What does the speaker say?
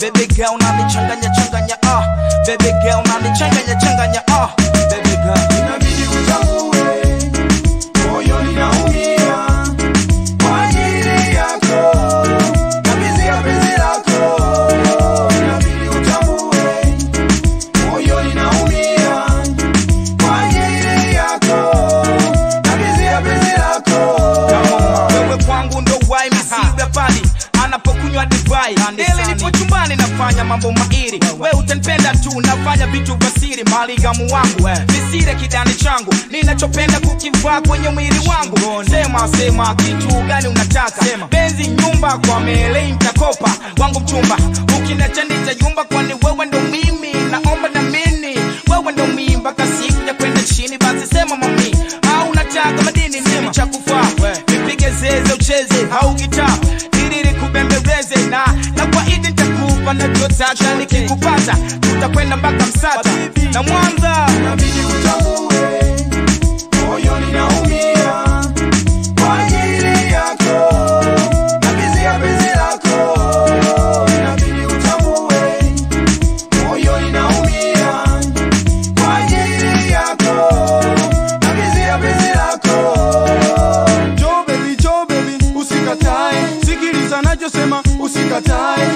Baby girl unanichanganya changanya baby girl unanichanganya changanya baby girl inabidi utambue moyo ninaumia kwa ajili yako kabisa ya penzi lako inabidi utambue moyo ninaumia kwa ajili yako kabisa ya penzi lako wewe kwangu ndo wai misiba pali anapokunywa divai ili nipo chumbani nafanya mambo mairi we utanipenda tu nafanya vitu vya siri mali gamu wangu visire kidani changu ninachopenda kukivaa kwenye mwili wangu sema kitu gani unataka benzi nyumba kwa mele nitakopa wangu mchumba ukiniacha nitayumba kwani wewe ndo mimi naomba na mimi wewe ndo mimi mpaka siku ya kwenda chini basi sema mami au unataka madini nini cha kufaa nipige zeze ucheze au gitaa kubembeleze na kwa idi nitakupa nachotaka nikikupata tutakwenda mpaka Msata na Mwanza inabidi utambue moyo ninaumia kwa ajili yako kabisa ya penzi lako inabidi utambue moyo ninaumia kwa ajili yako kabisa ya penzi lako Joe baby usikatae sikiliza nachosema usikatae